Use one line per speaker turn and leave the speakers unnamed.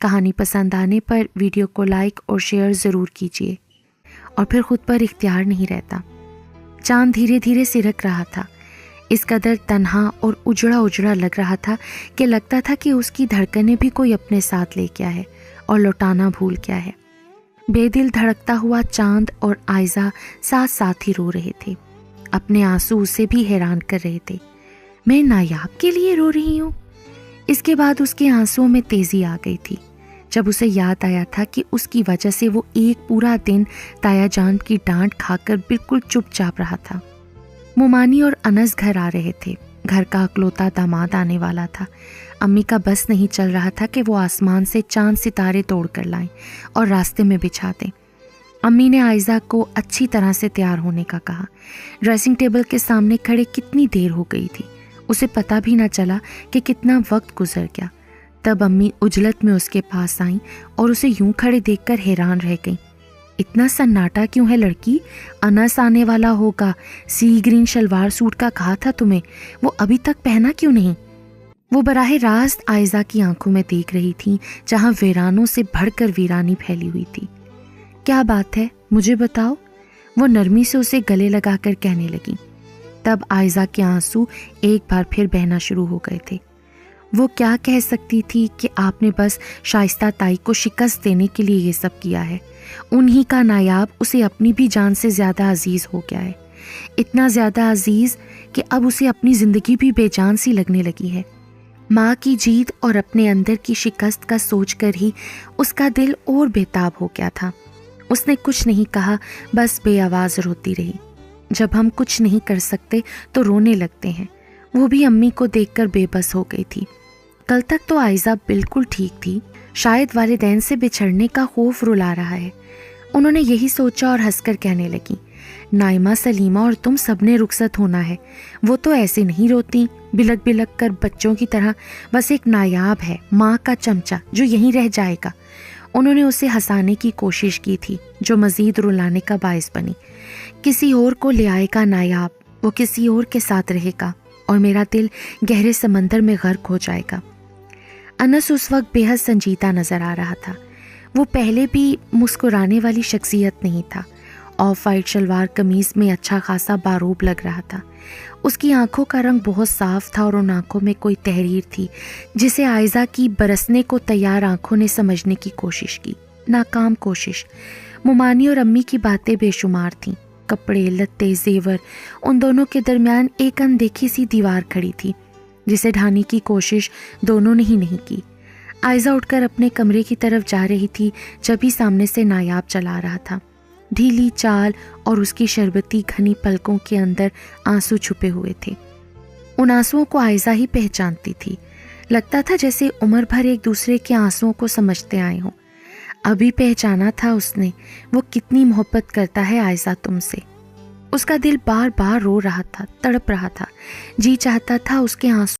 کہانی پسند آنے پر ویڈیو کو لائک اور شیئر ضرور کیجیے، اور پھر خود پر اختیار نہیں رہتا۔ چاند دھیرے دھیرے سرک رہا تھا، اس قدر تنہا اور اجڑا اجڑا لگ رہا تھا کہ لگتا تھا کہ اس کی دھڑکنیں بھی کوئی اپنے ساتھ لے گیا ہے اور لوٹانا بھول گیا ہے۔ بے دل دھڑکتا ہوا چاند اور آئزہ ساتھ ساتھ ہی رو رہے تھے، اپنے آنسو اسے بھی حیران کر رہے تھے۔ میں نایاب کے لیے رو رہی ہوں؟ اس کے بعد اس کے آنسوؤں میں تیزی آ گئی تھی جب اسے یاد آیا تھا کہ اس کی وجہ سے وہ ایک پورا دن تایا جان کی ڈانٹ کھا کر بالکل چپ چاپ رہا تھا۔ مومانی اور انس گھر آ رہے تھے، گھر کا اکلوتا داماد آنے والا تھا۔ امی کا بس نہیں چل رہا تھا کہ وہ آسمان سے چاند ستارے توڑ کر لائیں اور راستے میں بچھا دیں۔ امی نے آئزہ کو اچھی طرح سے تیار ہونے کا کہا۔ ڈریسنگ ٹیبل کے سامنے کھڑے کتنی دیر ہو گئی تھی، اسے پتہ بھی نہ چلا کہ کتنا وقت گزر گیا۔ تب امی عجلت میں اس کے پاس آئیں اور اسے یوں کھڑے دیکھ کر حیران رہ گئیں۔ اتنا سناٹا کیوں ہے لڑکی؟ انس آنے والا ہوگا، سی گرین شلوار سوٹ کا کہا تھا تمہیں، وہ ابھی تک پہنا کیوں نہیں؟ وہ براہ راست آئزہ کی آنکھوں میں دیکھ رہی تھی جہاں ویرانوں سے بڑھ کر ویرانی پھیلی ہوئی تھی۔ کیا بات ہے مجھے بتاؤ، وہ نرمی سے اسے گلے لگا کر کہنے لگی۔ تب آئزہ کے آنسو ایک بار پھر بہنا شروع ہو گئے تھے۔ وہ کیا کہہ سکتی تھی کہ آپ نے بس شائستہ تائی کو شکست دینے کے لیے یہ سب کیا ہے۔ انہی کا نایاب اسے اپنی بھی جان سے زیادہ عزیز ہو گیا ہے، اتنا زیادہ عزیز کہ اب اسے اپنی زندگی بھی بے جان سی لگنے لگی ہے۔ ماں کی جیت اور اپنے اندر کی شکست کا سوچ کر ہی اس کا دل اور بےتاب ہو گیا تھا۔ اس نے کچھ نہیں کہا، بس بے آواز روتی رہی۔ جب ہم کچھ نہیں کر سکتے تو رونے لگتے ہیں۔ وہ بھی امی کو دیکھ کر بے بس ہو گئی تھی۔ کل تک تو آئزہ بالکل ٹھیک تھی، شاید والدین سے بچھڑنے کا خوف رلا رہا ہے۔ انہوں نے یہی سوچا اور ہنس کر کہنے لگی، نائمہ، سلیمہ اور تم سب نے رخصت ہونا ہے۔ وہ تو ایسے نہیں روتی بلک بلک کر بچوں کی طرح، بس ایک نایاب ہے، ماں کا چمچہ جو یہیں رہ جائے گا۔ انہوں نے اسے ہنسانے کی کوشش کی تھی جو مزید رلانے کا باعث بنی۔ کسی اور کو لے آئے گا نایاب، وہ کسی اور کے ساتھ رہے گا اور میرا دل گہرے سمندر میں غرق ہو جائے گا۔ انس اس وقت بے حد سنجیدہ نظر آ رہا تھا۔ وہ پہلے بھی مسکرانے والی شخصیت نہیں تھا۔ آف وائٹ شلوار قمیض میں اچھا خاصا باروب لگ رہا تھا۔ اس کی آنکھوں کا رنگ بہت صاف تھا اور ان آنکھوں میں کوئی تحریر تھی جسے آئزہ کی برسنے کو تیار آنکھوں نے سمجھنے کی کوشش کی، ناکام کوشش۔ مومانی اور امی کی باتیں بے شمار تھیں، کپڑے، لتے، زیور، ان دونوں کے درمیان ایک اندیکھی سی دیوار کھڑی تھی جسے ڈھانے کی کوشش دونوں نے ہی نہیں کی۔ آئزہ اٹھ کر اپنے کمرے کی طرف جا رہی تھی جب ہی سامنے سے نایاب چلا رہا تھا۔ ڈھیلی چال اور اس کی شربتی گھنی پلکوں کے اندر آنسو چھپے ہوئے تھے۔ ان آنسوؤں کو آئزہ ہی پہچانتی تھی، لگتا تھا جیسے عمر بھر ایک دوسرے کے آنسوؤں کو سمجھتے آئے ہوں۔ ابھی پہچانا تھا اس نے، وہ کتنی محبت کرتا ہے آئزہ تم سے۔ اس کا دل بار بار رو رہا تھا، تڑپ رہا تھا، جی چاہتا تھا اس کے آنسو